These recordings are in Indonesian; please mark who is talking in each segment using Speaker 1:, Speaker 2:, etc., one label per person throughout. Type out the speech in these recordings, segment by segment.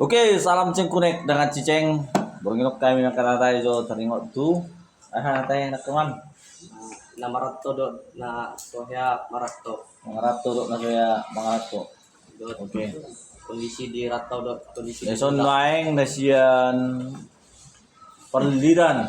Speaker 1: Oke, salam cengkunek dengan ciceng. Bornginok kami nak kata tayo jo teringok tu. Tayo nak keman.
Speaker 2: Na maratto do na sohya maratto
Speaker 1: Mangarato dok na saya mangarato.
Speaker 2: dot
Speaker 1: Oke.
Speaker 2: kondisi di ratau dot kondisi di
Speaker 1: Leson
Speaker 2: puncak.
Speaker 1: laeng nasian perlidan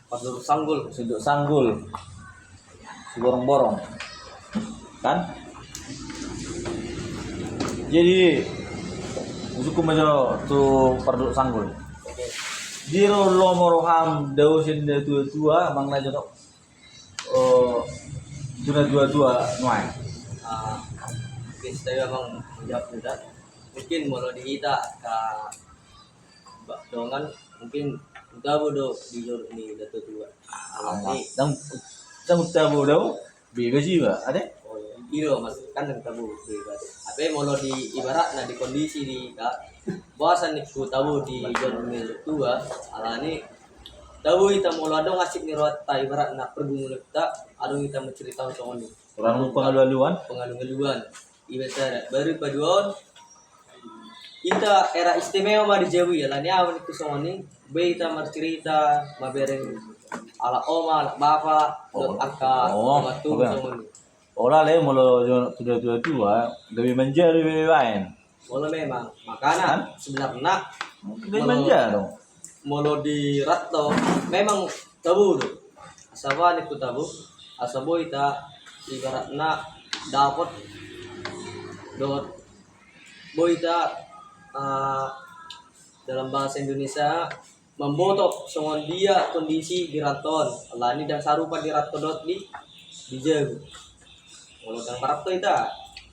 Speaker 2: Padur sanggul
Speaker 1: sudut sanggul. Borong-borong. Kan? Jadi usuku majo tu perduk sanggul. Diro lomoroham dausin de tua mang na jono. Tuna dua-dua nuai.
Speaker 2: mungkin saya memang menjawab tidak mungkin mau dihita ke bak dongan mungkin udah bodoh di jor ini datu dua alami
Speaker 1: Dang tabu dau bega sih ba ada
Speaker 2: oh iya mas kan yang tabu bebas apa mau di ibarat nah di kondisi di bahasan nih ku tabu di jor ini dua alani tahu kita mau ada ngasih nirwata ibarat nak pergunung kita aduh kita menceritakan soal ini
Speaker 1: orang pengaluan
Speaker 2: pengaluan ibarat baru paduan kita era istimewa mah di Jawa ya lani awan itu soal ini kita cerita mabereng ala oma ala bapak dot akka matu soal ini
Speaker 1: olah le molo dua lebih manja lebih lain
Speaker 2: molo memang makanan sebenarnya
Speaker 1: lebih manja dong
Speaker 2: molo di ratto memang tabu do asawa itu tabu asabo ita ibaratna dapat dot boita dalam bahasa Indonesia membotok songon dia kondisi di raton alani dan sarupa di raton dot di jago molo dan ratto ita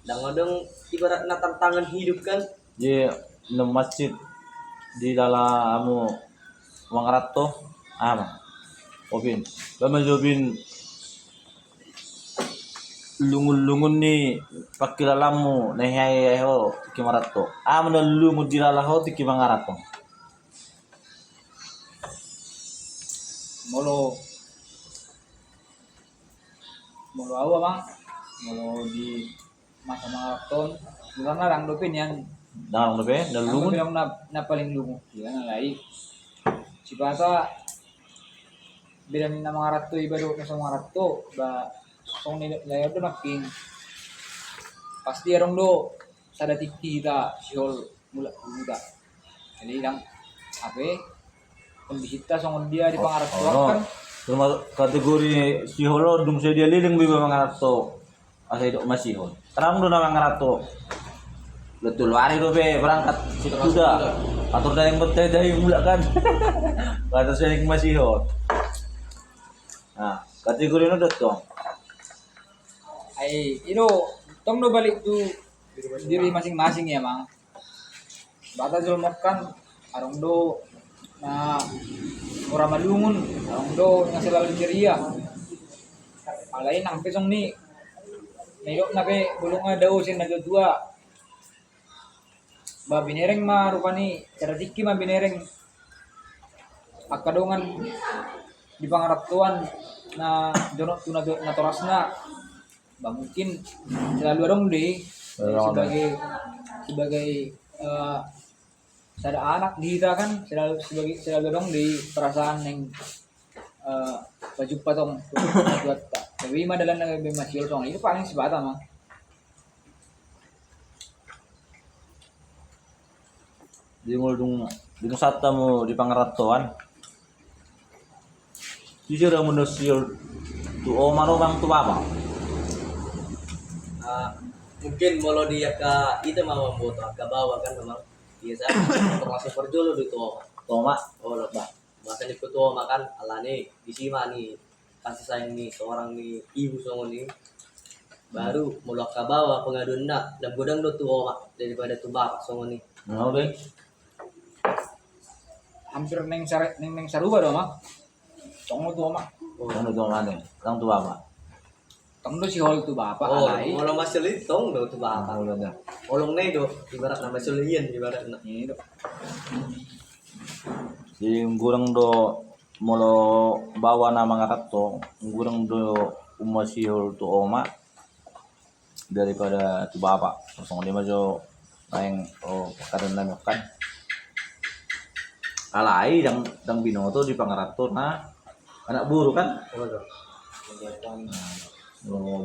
Speaker 2: dan ngadeng ibaratna tantangan hidup kan
Speaker 1: di masjid di dalam Mangarato Obin Jobin lungun ni pakilalamu nehai ho tiki marato lungun dilalaho tiki mangarato
Speaker 3: molo awa bang molo di masa maraton bukan lang dopin yang
Speaker 1: dalam lebih dan lungun
Speaker 3: bilang na paling lungo ya na lai si bata bilang na mga rato iba do sa mga rato ba song ni layo do naking pasti arong do sa datik kita siol mula muda jadi lang ape pembisita song dia di pangarato kan
Speaker 1: termasuk kategori siholo dung saya dia liling biba mangarato asai dok masihon terang do na mangarato betul hari itu be berangkat sudah atur dari betai dari mula kan kata saya masih hot nah kategori itu dong
Speaker 3: ay ino tong no balik tu diri masing-masing ya mang bata jolmok kan arong do na ora malungun arong do nga selalu ceria alain ang pesong ni nailok na pe bulunga daw sin nagdua ba binereng ma rupani cara dikki ma binereng akadongan di pangaraptuan na donok tuna na torasna ba mungkin selalu dong deh sebagai sada anak kita kan selalu dong di perasaan yang baju patong buat tapi madalan na masih tong itu paling sebata mah
Speaker 1: di mulung di nusata mo di pangaratoan di sira manusia tu omaro bang tu baba
Speaker 2: mungkin molo dia itu mau membuat ke bawah kan memang biasa termasuk perjolo di tua
Speaker 1: toma
Speaker 2: oh loh mbak bahkan di tua makan alane di sini nih kasih sayang nih seorang nih ibu songo nih baru mulai ke bawah pengaduan nak dan godang do tua daripada tu bapak songo nih
Speaker 1: mau deh
Speaker 3: hampir neng saruba do mah tong tu mah
Speaker 1: kan udah mana lang tu baba
Speaker 3: tong do si hol tu bapak
Speaker 2: oh
Speaker 3: alai
Speaker 2: kalau masih litong do tu bapak
Speaker 1: udah dah
Speaker 2: olong nih do ibarat nama sulian ibarat nak
Speaker 3: ini do
Speaker 1: si gurang do molo bawa nama ngarato gurang do umasihol tu oma daripada tu bapak langsung dia majo Paling pakaran na kan. Alai dang binoto di pangarato na anak buru kan.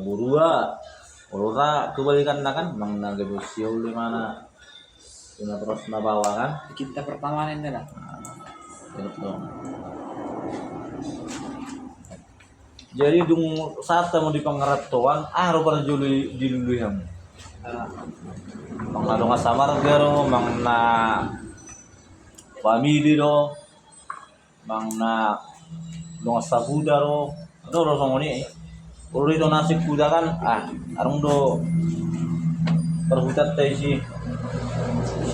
Speaker 1: Buru Ora kebalikan na kan mang nagabusyo di mana terus na bawa kan.
Speaker 3: Kita pertama nih lah.
Speaker 1: Gitu. Jadi dung saat mo di pangaratoan aro para juli diluluyam. Mang na samar garo mang na family ro mang na sa kuda ro ro songoni Uro itu nasi kuda kan arung do perhutat teh si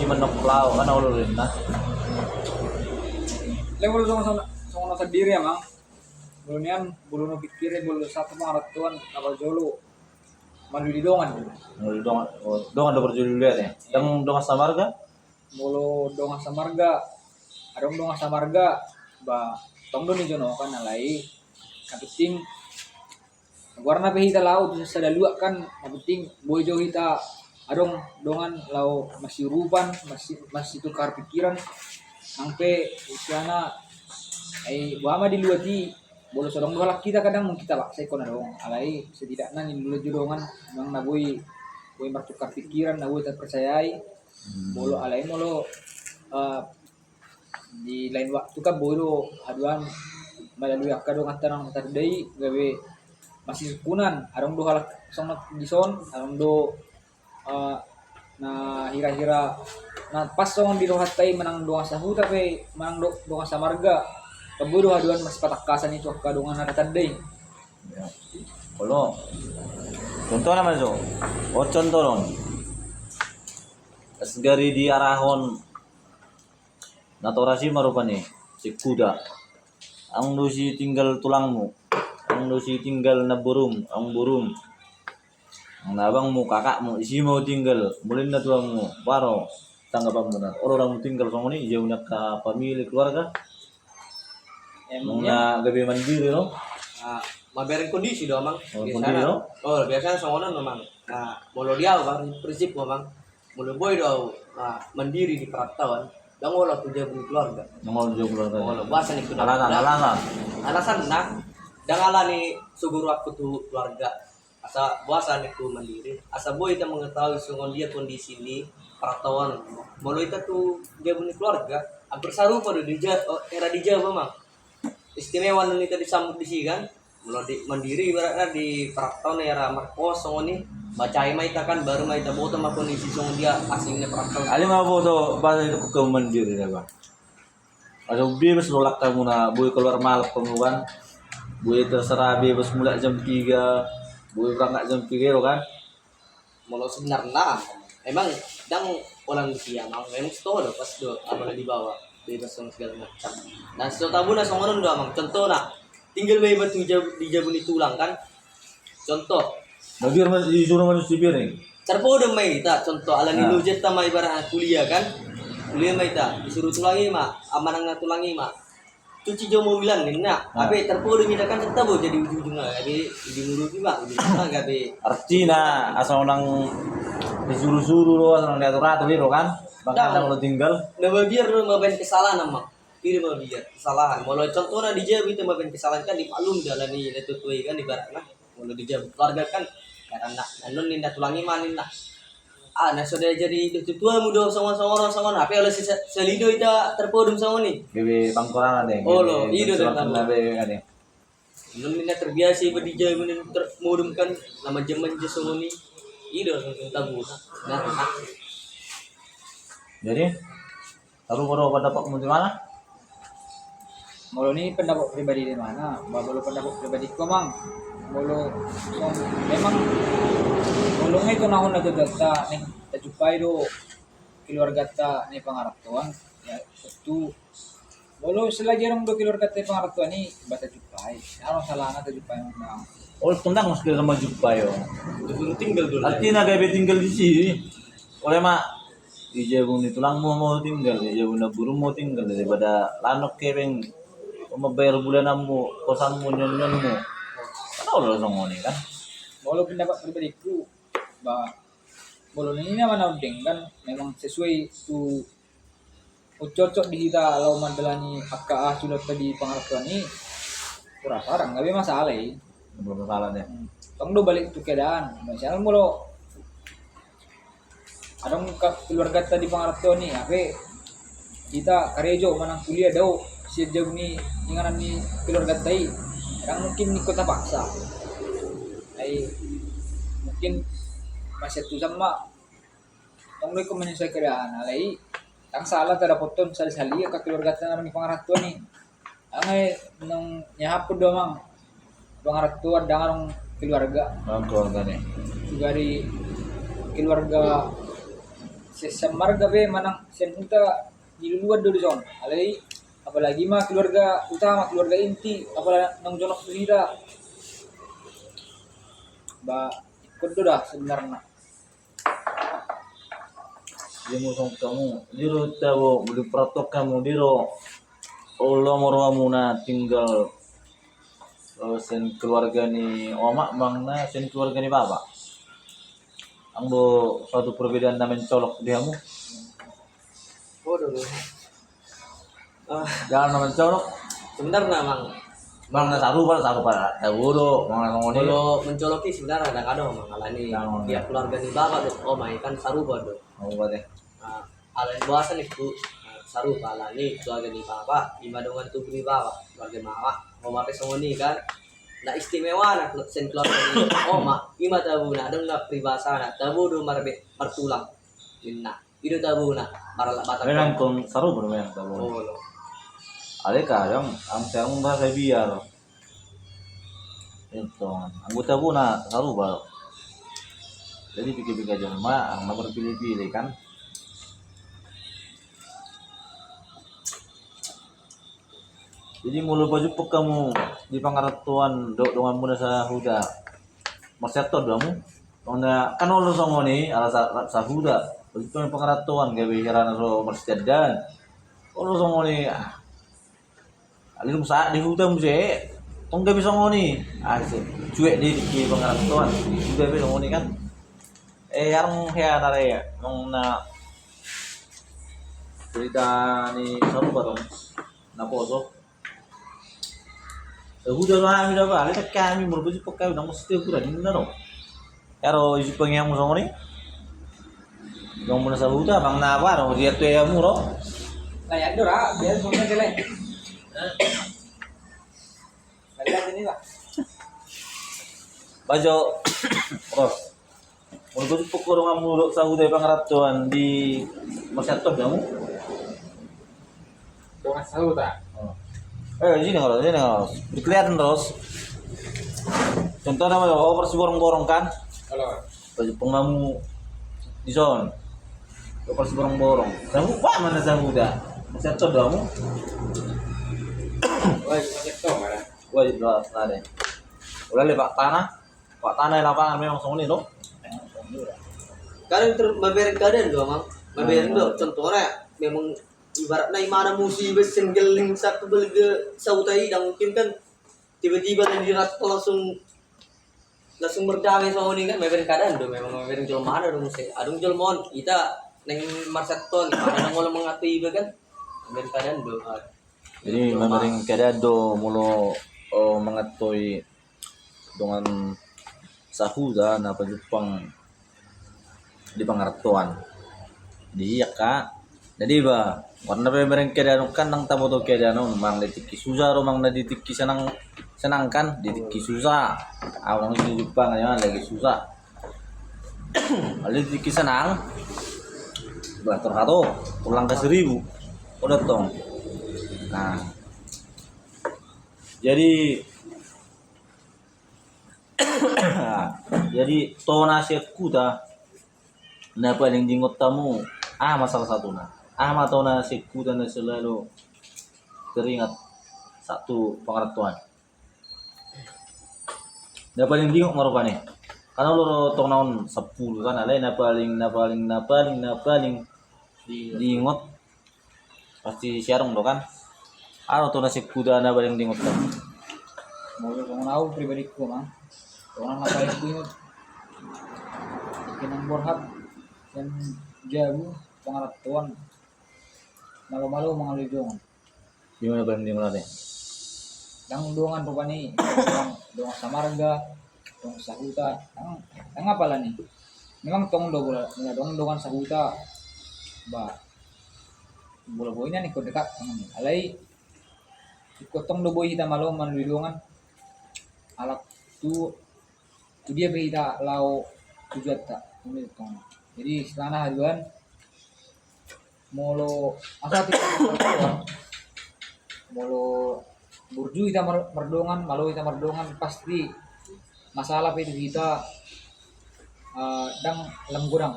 Speaker 1: manok lau kan ulun na.
Speaker 3: Lewat sama sendiri ya mang. Bulunya bulu pikirnya bulu satu pengaratuan kapal jolo. Malu di dongan.
Speaker 1: Dongan do berjudul lihat ya. Yang dongan samarga?
Speaker 3: Bulu dongan samarga. Arung dongan samarga ba tong do ni jono kan nalai. Kapiting warna pehita laut sa dalua kan yang penting bojo hita adong dongan lau masih rupan masih tukar pikiran sampai usiana buama di luar di bolo sodong galak kita kadang mau kita paksa ikon dong alai setidaknya di luar judongan memang nabui bertukar pikiran nabui terpercayai bolo alai molo di lain waktu kan bolo aduan melalui akadong antarang terdai gawe masih kunan arong do halak songot dison arong do na hira-hira na pas song di rohatai menang doang sahu tapi menang doang samarga keburu haduan mas patakasan itu kadongan na tandai
Speaker 1: Ya. Kalau contoh nama so. Contoh non. Asgari di arahon natorasi marupane si kuda. Ang dosi tinggal tulangmu. Ang dosi tinggal na burum, ang burum. Ang nabangmu, kakakmu, isi mau tinggal, mulin na tuangmu, baro tanggapan mo na. Orang tinggal sama ni, jauh nak ka pamilya keluarga. Mga gabi mandiri no.
Speaker 2: Maberin kondisi doang mang.
Speaker 1: Kondisi no.
Speaker 2: Biasanya sama memang. Nah, mulu dia bang prinsip memang. Mulu boy do mandiri di perantauan. Dan wala punya keluarga.
Speaker 1: Nongol jauh keluarga.
Speaker 2: Wala bahasa ni kuda.
Speaker 1: Alasan
Speaker 2: nak. Dangala ni suguru aku tu keluarga. Asa bahasa ni ku mandiri. Asa boy kita mengetahui sungon dia kondisi ni perantauan. Mulu itu tu dia punya keluarga. Hampir sarupa do di era di Jawa memang. Istimewa nun kita disambut di sini kan. Mulu di mandiri ibaratnya di perantauan era Marcos sungon ni. Bacai mai kan baru mai boto ma kondisi sungon dia asingnya perantauan.
Speaker 1: Ali mah boto bahasa itu ke mandiri dah bang. Ada bebas nolak kamu na boy keluar malam penguan. Boy terserah bebas mulai jam 3, boy berangkat jam 3 kan.
Speaker 2: Mulu sebenarnya emang dang orang dia mang memang sto pas do apa di bawah bebas segala macam. Dan sto tabu na songonon do mang contoh na tinggal may batu di jabuni tulang kan. Contoh
Speaker 1: Nagir mas disuruh manusia piring.
Speaker 2: terpodem may ita contoh ala ni nujet ta may barang kuliah kan. Kuliah may ita disuruh tulangi ma amanang na tulangi ma. Cuci jauh mobilan nih nak, abe terpodem ita kan tetap jadi ujung-ujungnya abe di mulut ni mak, di mana abe.
Speaker 1: Artinya asal orang disuruh-suruh lo, asal orang diatur-atur itu kan. Bahkan kalau tinggal.
Speaker 2: Nama biar maben kesalahan mak. Tidak mau biar kesalahan. Kalau contohnya di Jawa itu maben kesalahan kan dimaklum jalan ni letutui kan di barat nah. Kalau di Jawa keluarga kan karena non ninda tulangi manin nak. Nah sudah jadi tua muda sama apa oleh selido itu terpodum sama nih.
Speaker 1: Bebe pangkoran ada.
Speaker 2: Oh lo, itu
Speaker 1: tuh kan ada.
Speaker 2: Non ninda terbiasa berdija menin termodumkan nama zaman sama nih. Itu tabu. Nah.
Speaker 1: Jadi taruh pada Pak di mana?
Speaker 3: Mulu ni pendapat pribadi di mana? Baru pendapat pribadi ko mang. Mulu memang mulungnya itu nahon na data nih tajupai do keluarga ta nih pangaratuan ya itu mulu selagi orang do keluarga ta pangaratuan ni bata jupai. Ano salah na tajupai mang.
Speaker 1: Oh tentang mesti sama Jupayo.
Speaker 2: Dulu tinggal dulu.
Speaker 1: Artinya gabe tinggal di sini. Oleh mak ijabun tulang mau tinggal, ijabun burung mau tinggal daripada lanok kebeng membayar bulananmu, kosanmu, nyanyianmu. Kan Allah langsung ini kan.
Speaker 3: Mulu pendapat pribadiku bah bolon ini mana udeng kan memang sesuai tu cocok di kita kalau mandalani AKA sudah tadi pengertian ini kurang parang nggak ada masalah ya.
Speaker 1: belum masalah deh.
Speaker 3: Tong do balik tu keadaan misalnya mulu ada keluarga tadi pengertian nih apa kita karejo manang kuliah dau sejauh ni inganan ni keluarga tadi kadang mungkin ni kota paksa ay mungkin masih tu sama tong ko menyesuaikan keadaan alai ang salah tada poton sali-sali ka keluarga tadi pengertian ni ang nang nyahapod do mang pengertian dengan keluarga
Speaker 1: Orang keluarga nih.
Speaker 3: juga di keluarga sesemarga be manang sen unta diluluan do dison alai apalagi mah keluarga utama keluarga inti apalagi nang jonok sendiri ba ikut do dah sebenarnya
Speaker 1: Dia mau sama kamu, diro tahu beli pratok kamu diro. Allah morwamu na tinggal sen keluarga ni omak bang na sen keluarga ni bapa. Ang do suatu perbedaan na mencolok diamu.
Speaker 2: Bodoh.
Speaker 1: Jangan na mencolok.
Speaker 2: Sebenarnya mang
Speaker 1: Bang na saru pa. Tahu do, mga ngoni.
Speaker 2: kalau mencoloki sebenarnya kadang-kadang mengalami
Speaker 1: Jangan.
Speaker 2: pihak keluarga ni bapak tuh oh my kan saruba tuh
Speaker 1: Mau ba deh.
Speaker 2: alain buasan itu saruba lah ni keluarga ni bapak lima dongan tuh ni bapak keluarga mama mau mape songoni kan na istimewa na sen keluarga ni oh ma ima tabu na dong na pribasa na tabu do marbe pertulang inna itu tabu na marala batak
Speaker 1: Memang kong saru bermain tahu.
Speaker 2: oh lo
Speaker 1: Ada kadang ang sayang merasa biar. Itu, anggota na saru ba. Jadi pikir-pikir aja mah, ang nomor pilih-pilih kan. Jadi mulu baju pek kamu di pangaratuan dok dengan muda sa huda. Maseto kamu. Onda kan lo songo ni ala sa huda. Baju pangaratuan gawe hirana so masjadan. Lo songo ni alin sa di huda mo se. Tong gawe songo ni. Cuek di pangaratuan. Juga gawe songo ni kan. Yang hea nare nong na cerita ni saru ba dong. Na poso. Huda lah kami dapat, ada kami berbaju pakai udah mesti udah di mana dong? Kalau isi pengen mau sama ni, yang mana sahaja udah bang napa dong dia tuh ya muro.
Speaker 3: kayak do ra biar semua jelek lihat ini lah
Speaker 1: Baju, terus, berbaju pakai dong kamu sahaja pangaratuan di masyarakat kamu.
Speaker 3: dengan sahu tak
Speaker 1: Sini kalau, kelihatan terus. Contohnya kalau operasi borong-borong kan,
Speaker 3: kalau
Speaker 1: baju pengamu di zon, operasi borong-borong. Kamu pak mana sahaja? Masyarakat kamu.
Speaker 3: wah macam tu mana
Speaker 1: Wajib lah ada. Udah le pak tanah lapangan memang songoni loh.
Speaker 2: kadang memberi keadaan doang mang memberi do contohnya memang ibaratnya mana musibah senggeling satu belega sautai dan mungkin kan tiba-tiba dan dirat langsung berdamai sama ini kan memberi keadaan do memang memberi jual mana dong sih adung jual mon kita neng marseton mana nang ngolong mengati iba kan memberi keadaan do
Speaker 1: Jadi memang kadado mulo mengatoi dengan sahuda na pajupang di pangaratuan. Di ya kak. Jadi ba warna memang kadado kan nang tabo to kadado mang ditiki susah mang na ditiki senang kan ditiki susah. Awang di Jepang ya lagi susah. Kalau ditiki senang beratur satu pulang ke 1000 udah tong. Nah, jadi tonasi kuda na paling jingot tamu masalah satu na tonasi kuda na selalu teringat satu pengertian na paling jingot marupane karena lo tong naon 10 kan alay na paling jingot pasti siarong do kan tonasi kuda na paling jingot tamu
Speaker 3: mau aku pribadiku mang orang apa yang punya kinang borhat dan jago pengaratuan malu-malu mengalih dongan
Speaker 1: Gimana berhenti melatih?
Speaker 3: yang dongan rupanya dongan samarga dongan sahuta yang apa lah nih memang tong do bola dongan sahuta ba bola boynya nih kau dekat alai ikut tong do boy kita malu melalui dongan alat tu dia berita lau tujuan tak ini tong jadi selana haduan molo asa tidak molo burju kita merdongan malu kita merdongan pasti masalah itu kita dang lem gurang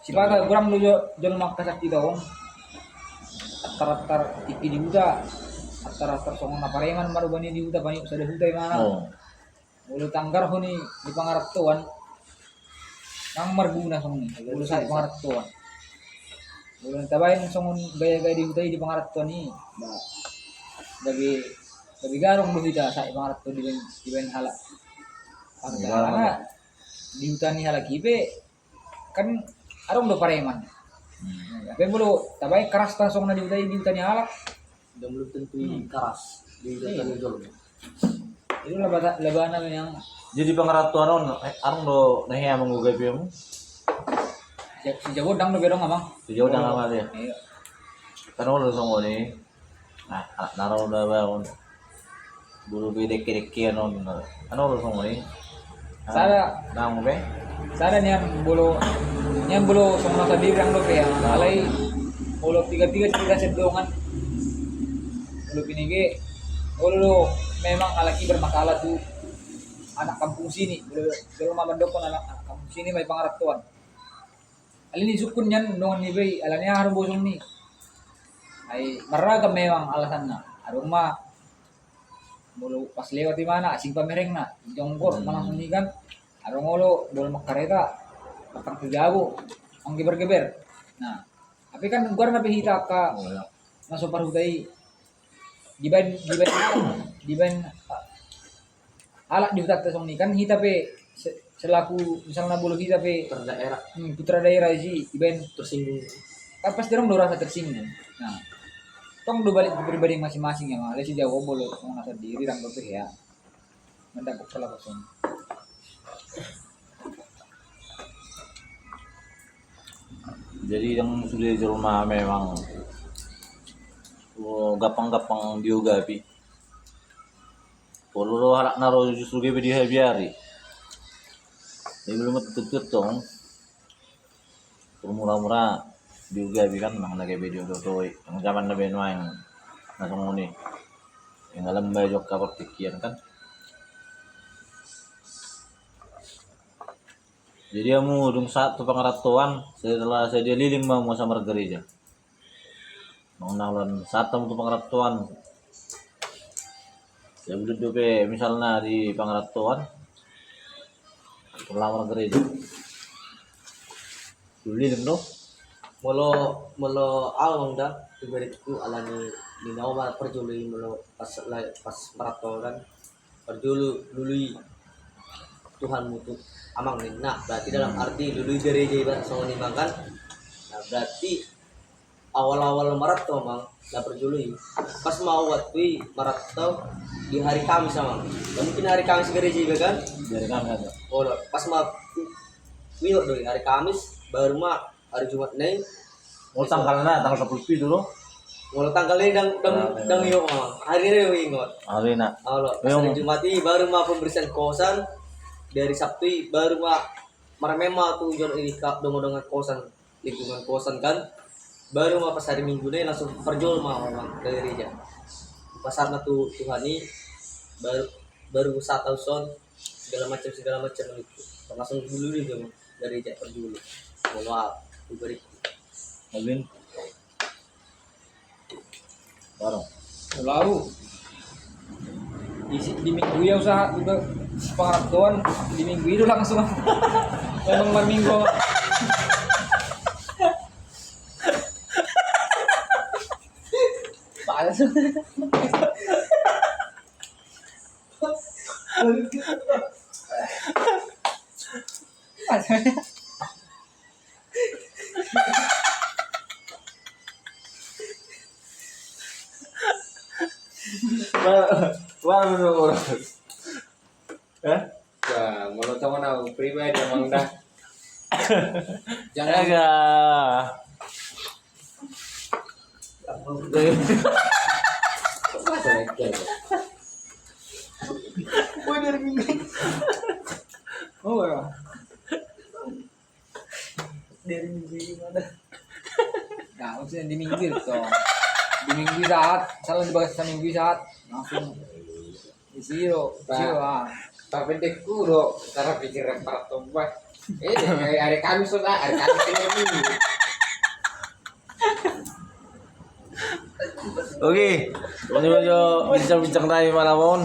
Speaker 3: siapa gurang lu jual makasak kita om atar tipi di uda atar songon apareman baru bani di uda banyak sudah hutai mana mulu tanggar honi di pangarap tuan nang marguna songon mulu sa pangarap tuan mulu tabayin songon gaya-gaya di uday di pangarap tuan ni bagi garong lu kita sa pangarap tuan di ben halak karena di hutan ni halak ibe kan arong do pareman tapi mulu tabayin keras ta songon di uday di hutan ni halak
Speaker 2: dan belum tentu keras di dalam jol.
Speaker 3: itu labana yang
Speaker 1: Jadi pengeratuan arong do nahi amang gugay piam.
Speaker 3: si jago dang do gedong amang
Speaker 1: Sejauh dah lama dia.
Speaker 3: iya
Speaker 1: Kan ulo songo ni. Nah, naro da ba on. Bulu bidek kiri non. Ano ulo songo ni?
Speaker 3: Sada
Speaker 1: Nang be.
Speaker 3: sada niyan bulu songon sa dirang do pe yang alay ulo tiga sedongan ulo pinigi ulo memang alaki bermasalah tuh anak kampung sini ulo mamandok kon anak kampung sini may pangaratuan alin ni sukun yan dongan ni bay alani harus bosong ni ay maragam memang alasan na arong ma mulu pas lewat di mana asing pamereng na jonggor langsung ni kan arong ulo bol makareta patang tigago ang geber-geber nah tapi kan gua na pihita ka masuk parhutay diban alak di hutan tasong ni kan hita pe selaku misalnya bulu hita pe
Speaker 2: Terdaerah
Speaker 3: putra daerah sih diban
Speaker 2: tersinggung.
Speaker 3: pas dia orang rasa tersinggung nah tong do balik ke pribadi masing-masing ya mah si Jawa bolo tong nasa diri rang dope ya mendapat perlakuan
Speaker 1: Jadi yang sudah di rumah memang gapang-gapang diugapi. Kalau lo halak naro justru dia biari. Dia belum tutut tong. Murah-murah diugapi kan mang lagi video doi. Yang zaman na benwain nasong ni. Yang alam ba jok kapag tikian kan. Jadi kamu dung satu pengeratuan setelah saya dia liling mau sama gereja. Mengenalan satu untuk pengeratuan. Ya udah dope misalnya di pengeratuan pelamar gereja. Liling dong.
Speaker 2: Molo awang dah ibariku alani di nawa perjuli molo pas peraturan perjulu lului Tuhan mutu amang nih. Nah, berarti dalam arti lului gereja ibarat sama nih makan. Nah, berarti awal-awal Maret tuh mang dah perjuli. Pas mau waktu Maret tuh di hari Kamis sama. Dan mungkin hari Kamis gereja juga kan?
Speaker 1: Dari kan ada.
Speaker 2: Oh, pas mau wiyok doi hari Kamis baru mah hari Jumat nih.
Speaker 1: Oh tanggalnya tanggal 10 dulu.
Speaker 2: Kalau tanggal ini dang yuk mah. Hari ini wingot.
Speaker 1: Hari nak.
Speaker 2: Allah, pas hari Jumat ini baru mah pembersihan kosan. Dari Sabtu baru mah marmema tuh jual ini kap dengan kosan lingkungan kosan kan. Baru mah pas hari Minggu nih langsung perjol mah orang dari gereja. Pasar tuh Tuhan ini baru 1 tahun segala macam itu. Langsung dulu nih tuh dari gereja perjol. Wow, beri.
Speaker 1: Alvin. Barang.
Speaker 3: lalu di minggu ya usaha juga pengaratuan di minggu itu langsung memang minggu panas
Speaker 1: Wah, menurut. Hah?
Speaker 4: Wah, menurut teman aku pribadi emang dah.
Speaker 3: Jangan
Speaker 1: Agak.
Speaker 4: Masa itu?
Speaker 3: oh ya.
Speaker 2: Dari minggu ini mana?
Speaker 3: Nah, maksudnya di minggu itu. Di minggu saat, salah dibahas sa minggu saat langsung di zero, ah.
Speaker 4: Tapi dekku do cara pikir para tobat. Hari Kamis sudah, hari Kamis ini.
Speaker 1: Oke, menyo bincang-bincang tayo malamon.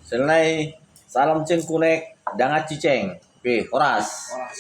Speaker 1: Selnai salam cengkunek dangat ciceng. Oke, oras.
Speaker 3: Orang